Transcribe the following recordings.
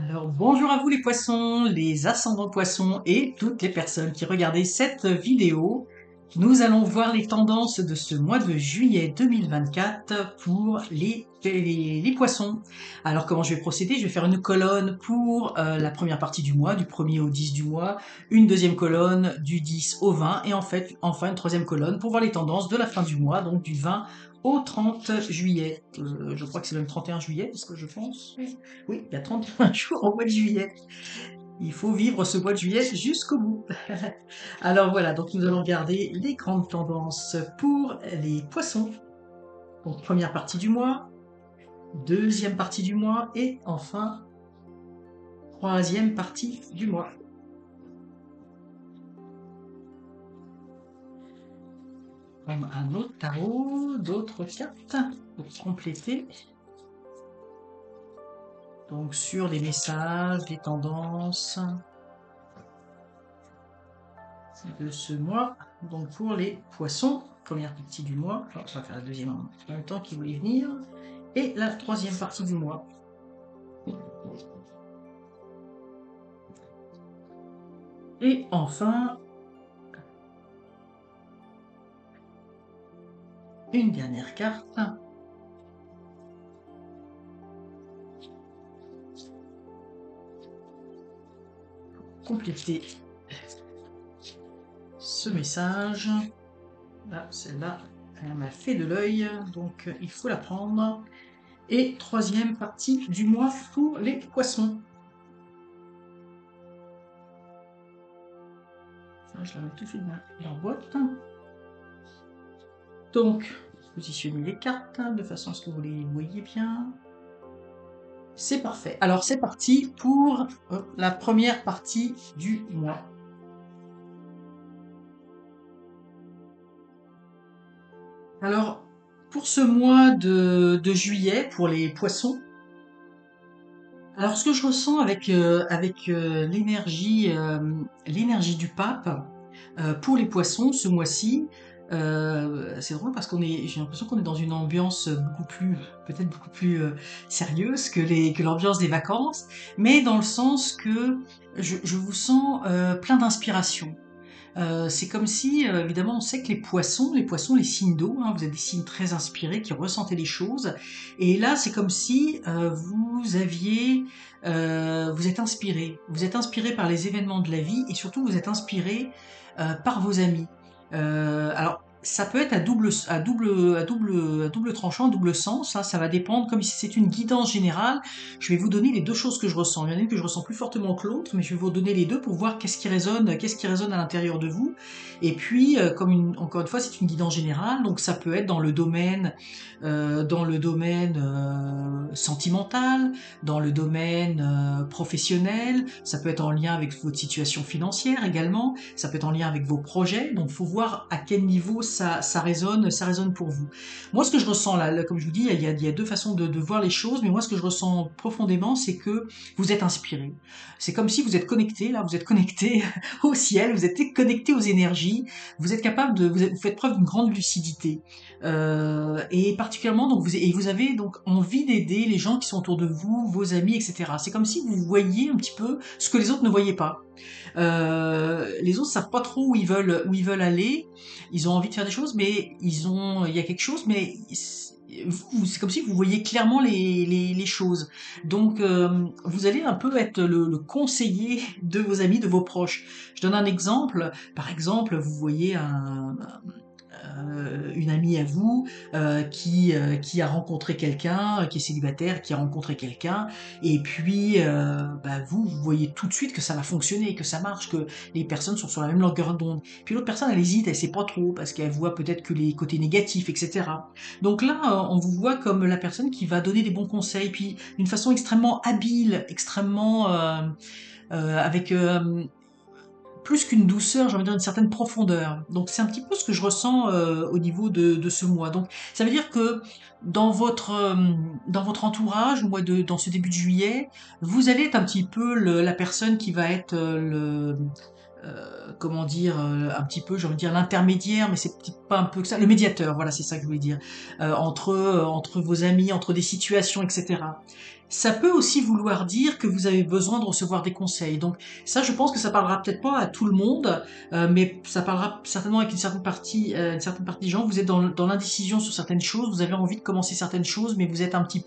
Alors, bonjour à vous les poissons, les ascendants poissons et toutes les personnes qui regardez cette vidéo. Nous allons voir les tendances de ce mois de juillet 2024 pour les poissons. Alors, comment je vais procéder? Je vais faire une colonne pour la première partie du mois, du 1er au 10 du mois, une deuxième colonne du 10 au 20 et en fait, enfin une troisième colonne pour voir les tendances de la fin du mois, donc du 20 au 30 juillet. Je crois que c'est le 31 juillet, parce que je pense. Oui, il y a 31 jours au mois de juillet. Il faut vivre ce mois de juillet jusqu'au bout. Alors voilà, donc nous allons regarder les grandes tendances pour les poissons. Donc première partie du mois, deuxième partie du mois et enfin troisième partie du mois. Un autre tarot, d'autres cartes pour compléter. Donc sur les messages, les tendances de ce mois. Donc pour les poissons, première partie du mois. Alors, on va faire la deuxième en même temps qui voulait venir. Et la troisième partie du mois. Et enfin, une dernière carte. Compléter ce message. Là, celle-là, elle m'a fait de l'œil, donc il faut la prendre. Et troisième partie du mois pour les poissons. Je la mets tout de suite dans la boîte. Donc, positionnez les cartes de façon à ce que vous les voyez bien. C'est parfait. Alors c'est parti pour la première partie du mois. Alors, pour ce mois de juillet, pour les poissons, alors ce que je ressens avec, l'énergie du pape, pour les poissons ce mois-ci, c'est drôle parce j'ai l'impression qu'on est dans une ambiance peut-être beaucoup plus sérieuse que l'ambiance des vacances, mais dans le sens que je vous sens plein d'inspiration. C'est comme si, évidemment, on sait que les poissons, les signes d'eau, hein, vous êtes des signes très inspirés, qui ressentez les choses. Et là, c'est comme si vous êtes inspiré. Vous êtes inspiré par les événements de la vie et surtout vous êtes inspiré par vos amis. Alors, ça peut être à double tranchant, à double sens. Hein, ça va dépendre, comme si c'est une guidance générale. Je vais vous donner les deux choses que je ressens. Il y en a une que je ressens plus fortement que l'autre, mais je vais vous donner les deux pour voir qu'est-ce qui résonne à l'intérieur de vous. Et puis, encore une fois, c'est une guidance générale, donc ça peut être dans le domaine sentimental, dans le domaine professionnel. Ça peut être en lien avec votre situation financière également. Ça peut être en lien avec vos projets. Donc, faut voir à quel niveau ça résonne pour vous. Moi, ce que je ressens là, comme je vous dis, il y a deux façons de voir les choses, mais moi, ce que je ressens profondément, c'est que vous êtes inspiré. C'est comme si vous êtes connecté, là, vous êtes connecté au ciel, vous êtes connecté aux énergies, vous êtes capable vous faites preuve d'une grande lucidité. Et particulièrement, donc, vous avez donc envie d'aider les gens qui sont autour de vous, vos amis, etc. C'est comme si vous voyiez un petit peu ce que les autres ne voyaient pas. Les autres savent pas trop où ils veulent aller. Ils ont envie de faire des choses, mais il y a quelque chose, mais c'est comme si vous voyez clairement les choses. Donc, vous allez un peu être le conseiller de vos amis, de vos proches. Je donne un exemple. Par exemple, vous voyez une amie à vous qui a rencontré quelqu'un, qui est célibataire, qui a rencontré quelqu'un, et puis vous voyez tout de suite que ça va fonctionner, que ça marche, que les personnes sont sur la même longueur d'onde. Puis l'autre personne, elle hésite, elle sait pas trop, parce qu'elle voit peut-être que les côtés négatifs, etc. Donc là, on vous voit comme la personne qui va donner des bons conseils, puis d'une façon extrêmement habile, extrêmement avec plus qu'une douceur, j'ai envie de dire une certaine profondeur. Donc c'est un petit peu ce que je ressens au niveau de ce mois. Donc ça veut dire que dans votre entourage, dans ce début de juillet, vous allez être un petit peu la personne qui va être comment dire, un petit peu, j'ai envie de dire l'intermédiaire, mais c'est pas un peu que ça, le médiateur, voilà, c'est ça que je voulais dire, entre vos amis, entre des situations, etc. Ça peut aussi vouloir dire que vous avez besoin de recevoir des conseils. Donc ça, je pense que ça parlera peut-être pas à tout le monde, mais ça parlera certainement avec une certaine partie des gens. Vous êtes dans l'indécision sur certaines choses, vous avez envie de commencer certaines choses, mais vous avez un petit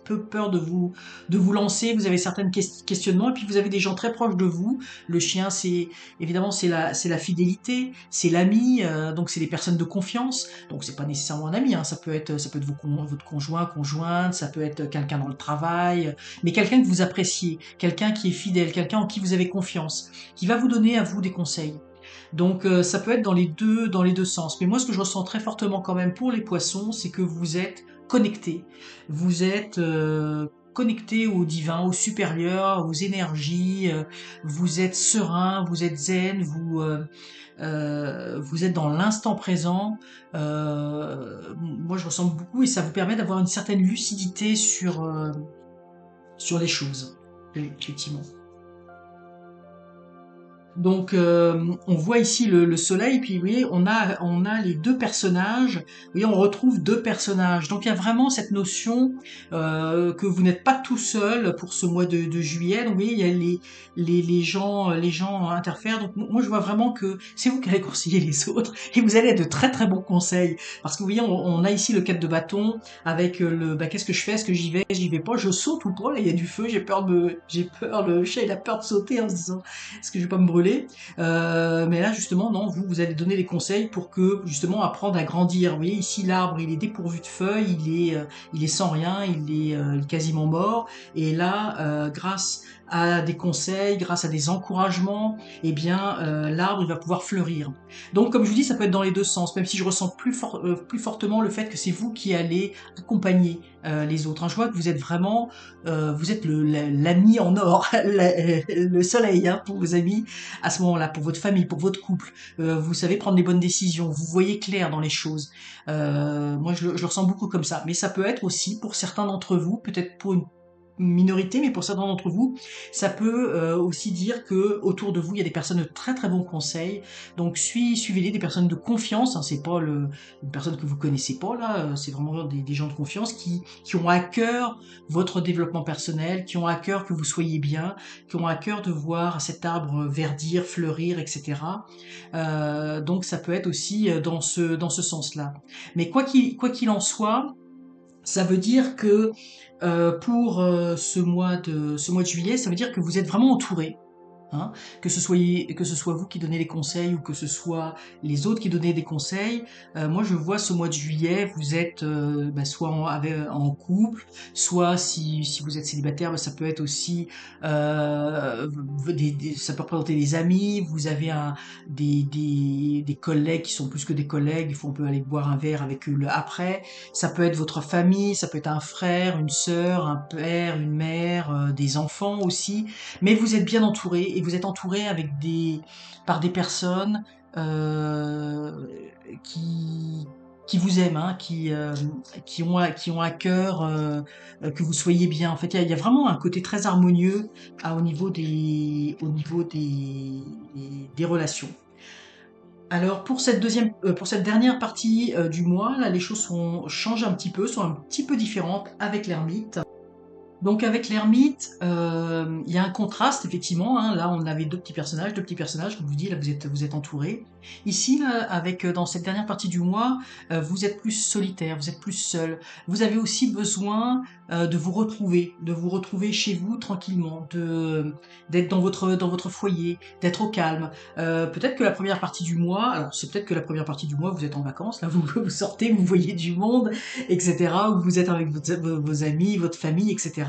peu peur de vous lancer. Vous avez certains questionnements, et puis vous avez des gens très proches de vous. Le chien, c'est évidemment c'est la fidélité, c'est l'ami, donc c'est des personnes de confiance. Donc c'est pas nécessairement un ami, hein, ça peut être votre conjoint, conjointe, ça peut être quelqu'un dans le travail, mais quelqu'un que vous appréciez, quelqu'un qui est fidèle, quelqu'un en qui vous avez confiance, qui va vous donner à vous des conseils. Donc ça peut être dans les deux sens. Mais moi ce que je ressens très fortement quand même pour les poissons, c'est que vous êtes connectés. Vous êtes connectés au divin, au supérieur, aux énergies. Vous êtes serein, vous êtes zen, vous êtes dans l'instant présent. Moi, je ressens beaucoup et ça vous permet d'avoir une certaine lucidité sur les choses, effectivement. Donc, on voit ici le soleil, puis vous voyez, on a les deux personnages. Vous voyez, on retrouve deux personnages. Donc, il y a vraiment cette notion que vous n'êtes pas tout seul pour ce mois de juillet. Donc, vous voyez, il y a les gens interfèrent. Donc, moi, je vois vraiment que c'est vous qui allez conseiller les autres et vous allez être de très très bons conseils. Parce que vous voyez, on a ici le 4 de bâton avec qu'est-ce que je fais? Est-ce que j'y vais pas? Je saute ou pas? Là, il y a du feu. J'ai peur. Le chat, il a peur de sauter en se disant est-ce que je vais pas me brûler? Mais là, justement, non, vous allez donner des conseils pour que, justement, apprendre à grandir. Vous voyez, ici, l'arbre, il est dépourvu de feuilles, il est sans rien, il est quasiment mort. Et là, grâce à des conseils, grâce à des encouragements, eh bien, l'arbre, il va pouvoir fleurir. Donc, comme je vous dis, ça peut être dans les deux sens, même si je ressens plus fortement le fait que c'est vous qui allez accompagner les autres. Hein. Je vois que vous êtes vraiment, vous êtes l'ami en or, le soleil hein, pour vos amis à ce moment-là, pour votre famille, pour votre couple. Vous savez prendre les bonnes décisions, vous voyez clair dans les choses. Moi, je le ressens beaucoup comme ça. Mais ça peut être aussi pour certains d'entre vous, peut-être pour une minorité, mais pour certains d'entre vous, ça peut aussi dire que autour de vous, il y a des personnes de très très bons conseils. Donc suivez-les, des personnes de confiance. Hein, c'est pas une personne que vous connaissez pas là, c'est vraiment des gens de confiance qui ont à cœur votre développement personnel, qui ont à cœur que vous soyez bien, qui ont à cœur de voir cet arbre verdir, fleurir, etc. Donc ça peut être aussi dans ce sens-là. Mais quoi qu'il en soit, ça veut dire que pour ce mois de juillet, ça veut dire que vous êtes vraiment entouré. Hein, que ce soit vous qui donnez les conseils ou que ce soit les autres qui donnent des conseils, moi je vois ce mois de juillet, vous êtes soit en couple, soit si vous êtes célibataire, ça peut être aussi ça peut représenter des amis, vous avez des collègues qui sont plus que des collègues, il faut on peut aller boire un verre avec eux après, ça peut être votre famille, ça peut être un frère, une sœur, un père, une mère, des enfants aussi, mais vous êtes bien entouré et vous êtes entouré par des personnes euh, qui, qui vous aiment, hein, qui ont à cœur que vous soyez bien. En fait, il y a vraiment un côté très harmonieux au niveau des relations. Alors pour cette dernière partie du mois, là les choses changent un petit peu, sont un petit peu différentes avec l'ermite. Donc avec l'ermite, il y a un contraste effectivement, hein. Là on avait deux petits personnages, comme je vous dis, là vous êtes entourés. Ici, là, avec dans cette dernière partie du mois, vous êtes plus solitaire, vous êtes plus seul. Vous avez aussi besoin de vous retrouver chez vous tranquillement, d'être dans votre foyer, d'être au calme. Peut-être que la première partie du mois, alors c'est peut-être que la première partie du mois vous êtes en vacances, là vous sortez, vous voyez du monde, etc. Ou vous êtes avec vos amis, votre famille, etc.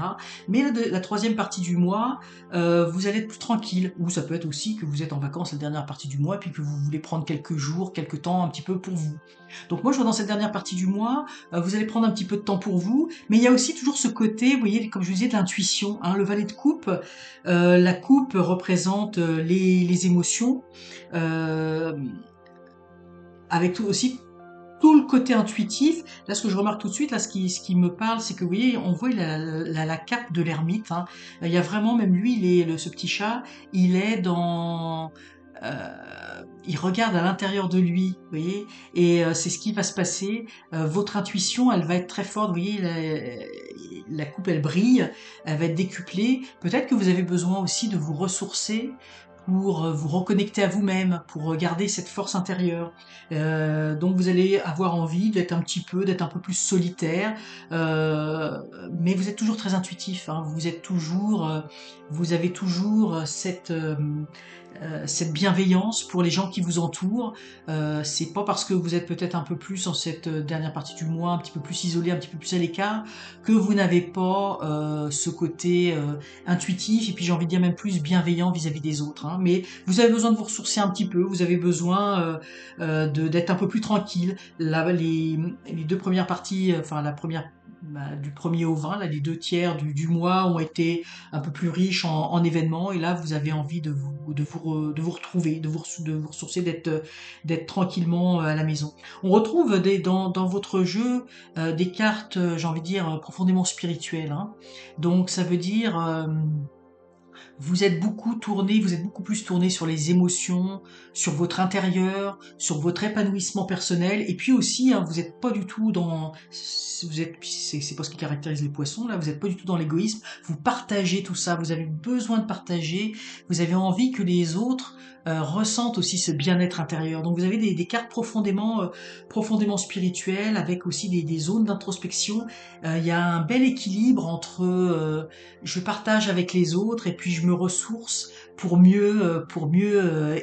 Mais la troisième partie du mois, vous allez être plus tranquille. Ou ça peut être aussi que vous êtes en vacances la dernière partie du mois, puis que vous voulez prendre quelques jours, quelques temps un petit peu pour vous. Donc moi je vois dans cette dernière partie du mois, vous allez prendre un petit peu de temps pour vous, mais il y a aussi toujours ce côté, vous voyez, comme je vous disais, de l'intuition. Hein, le valet de coupe, la coupe représente les émotions, euh, avec tout aussi tout le côté intuitif. Là, ce que je remarque tout de suite, là, ce qui me parle, c'est que vous voyez, on voit la carte de l'ermite. Hein. Il y a vraiment, même lui, ce petit chat, il est dans, il regarde à l'intérieur de lui, vous voyez, et c'est ce qui va se passer. Votre intuition, elle va être très forte, vous voyez, la coupe elle brille, elle va être décuplée. Peut-être que vous avez besoin aussi de vous ressourcer pour vous reconnecter à vous-même, pour garder cette force intérieure. Donc vous allez avoir envie d'être un peu plus solitaire, euh, mais vous êtes toujours très intuitif. Hein. Vous avez toujours cette bienveillance pour les gens qui vous entourent. C'est pas parce que vous êtes peut-être un peu plus en cette dernière partie du mois, un petit peu plus isolé, un petit peu plus à l'écart, que vous n'avez pas ce côté intuitif et puis j'ai envie de dire même plus bienveillant vis-à-vis des autres. Hein. Mais vous avez besoin de vous ressourcer un petit peu, vous avez besoin d'être un peu plus tranquille. Là, les deux premières parties, enfin la première du 1er au 20, là, les 2 tiers du mois ont été un peu plus riches en événements et là vous avez envie de vous retrouver, de vous ressourcer, d'être tranquillement à la maison. On retrouve dans votre jeu des cartes, j'ai envie de dire, profondément spirituelles. Hein. Donc ça veut dire vous êtes beaucoup plus tourné sur les émotions, sur votre intérieur, sur votre épanouissement personnel, et puis aussi, hein, vous êtes pas du tout dans, c'est pas ce qui caractérise les poissons, là, vous êtes pas du tout dans l'égoïsme, vous partagez tout ça, vous avez besoin de partager, vous avez envie que les autres ressentent aussi ce bien-être intérieur. Donc vous avez des cartes profondément spirituelles, avec aussi des zones d'introspection. Il y a un bel équilibre entre je partage avec les autres et puis je me ressource pour mieux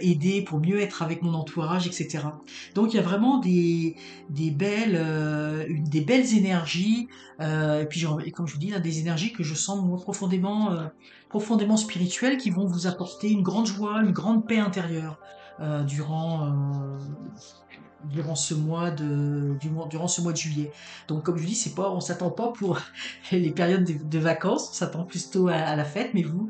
aider, pour mieux être avec mon entourage, etc. Donc il y a vraiment des belles énergies, et puis comme je vous dis, là, des énergies que je sens moi, profondément spirituelles qui vont vous apporter une grande joie, une grande paix intérieure euh, durant, euh, durant ce mois de juillet. Donc comme je vous dis, on s'attend pas pour les périodes de vacances, on s'attend plutôt à la fête, mais vous,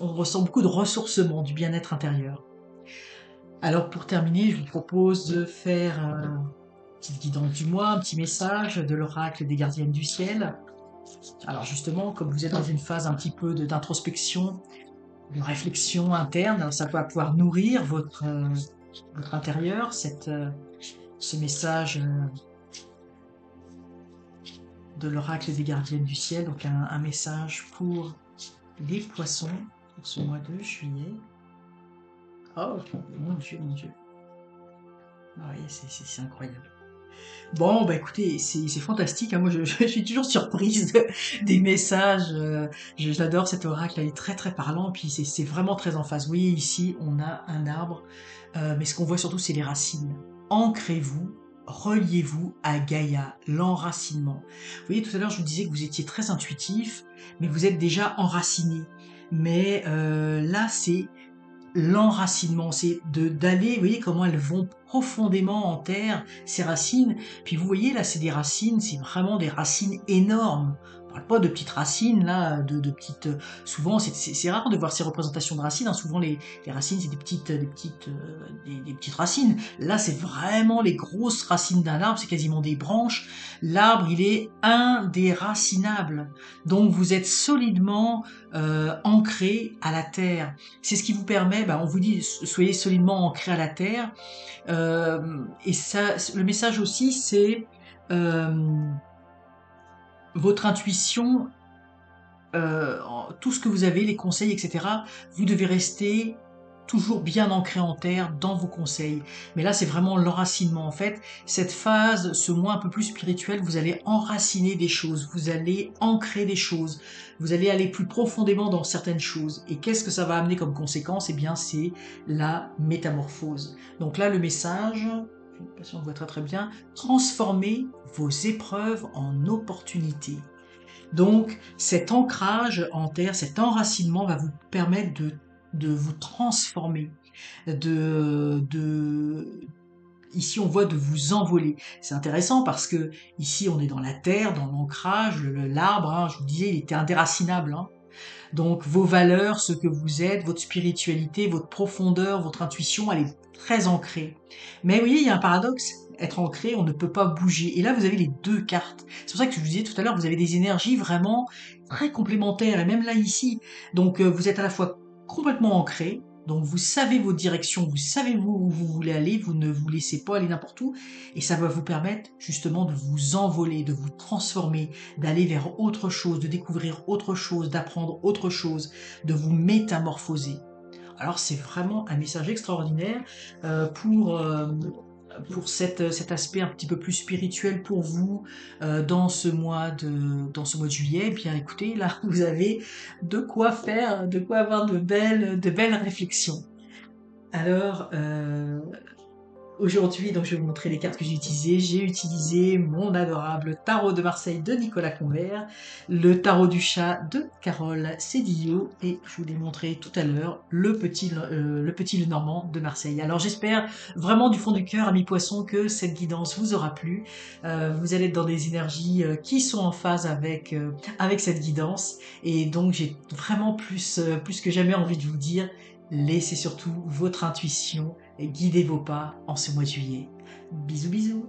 on ressent beaucoup de ressourcement, du bien-être intérieur. Alors pour terminer, je vous propose de faire une petite guidance du mois, un petit message de l'oracle des gardiennes du ciel. Alors justement, comme vous êtes dans une phase un petit peu d'introspection, de réflexion interne, ça va pouvoir nourrir votre intérieur, ce message de l'oracle des gardiennes du ciel, donc un message pour les poissons pour ce mois de juillet. Oh mon Dieu, mon Dieu. Ah oui, c'est incroyable. Bon, bah écoutez, c'est fantastique. Hein. Moi, je suis toujours surprise des messages. J'adore cet oracle, il est très très parlant. Puis c'est vraiment très en phase. Vous voyez ici, on a un arbre, mais ce qu'on voit surtout, c'est les racines. Ancrez-vous, reliez-vous à Gaïa, l'enracinement. Vous voyez, tout à l'heure, je vous disais que vous étiez très intuitif, mais vous êtes déjà enraciné. Mais là, c'est l'enracinement, c'est d'aller, vous voyez comment elles vont profondément en terre, ces racines. Puis vous voyez là, c'est des racines, c'est vraiment des racines énormes. On parle pas de petites racines là, de petites. Souvent, c'est rare de voir ces représentations de racines. Hein. Souvent, les racines, c'est des petites racines. Là, c'est vraiment les grosses racines d'un arbre. C'est quasiment des branches. L'arbre, il est indéracinable. Donc, vous êtes solidement ancré à la terre. C'est ce qui vous permet, on vous dit, soyez solidement ancré à la terre. Et ça, le message aussi, c'est votre intuition, tout ce que vous avez, les conseils, etc. Vous devez rester toujours bien ancré en terre dans vos conseils. Mais là, c'est vraiment l'enracinement. En fait, cette phase, ce mois un peu plus spirituel, vous allez enraciner des choses, vous allez ancrer des choses, vous allez aller plus profondément dans certaines choses. Et qu'est-ce que ça va amener comme conséquence? Eh bien, c'est la métamorphose. Donc là, le message, je ne sais pas si on voit très très bien, transformez vos épreuves en opportunités. Donc cet ancrage en terre, cet enracinement va vous permettre de vous transformer, de ici on voit de vous envoler. C'est intéressant parce que ici on est dans la terre, dans l'ancrage, l'arbre, hein, je vous disais, il était indéracinable. Hein. Donc vos valeurs, ce que vous êtes, votre spiritualité, votre profondeur, votre intuition, elle est très ancrée. Mais vous voyez, il y a un paradoxe. Être ancré, on ne peut pas bouger. Et là, vous avez les deux cartes. C'est pour ça que je vous disais tout à l'heure, vous avez des énergies vraiment très complémentaires. Et même là, ici. Donc, vous êtes à la fois complètement ancré, Donc vous savez votre direction, vous savez où vous voulez aller, vous ne vous laissez pas aller n'importe où, et ça va vous permettre justement de vous envoler, de vous transformer, d'aller vers autre chose, de découvrir autre chose, d'apprendre autre chose, de vous métamorphoser. Alors c'est vraiment un message extraordinaire euh, pour, euh, pour cet aspect un petit peu plus spirituel pour vous dans ce mois de juillet. Eh bien écoutez, là vous avez de quoi faire, de quoi avoir de belles réflexions. Alors, aujourd'hui, donc je vais vous montrer les cartes que j'ai utilisées. J'ai utilisé mon adorable tarot de Marseille de Nicolas Convert, le tarot du chat de Carole Cédillo et je vous l'ai montré tout à l'heure, le petit Lenormand de Marseille. Alors j'espère vraiment du fond du cœur, amis poissons, que cette guidance vous aura plu. Vous allez être dans des énergies qui sont en phase avec cette guidance et donc j'ai vraiment plus que jamais envie de vous dire, laissez surtout votre intuition guider vos pas en ce mois de juillet. Bisous bisous.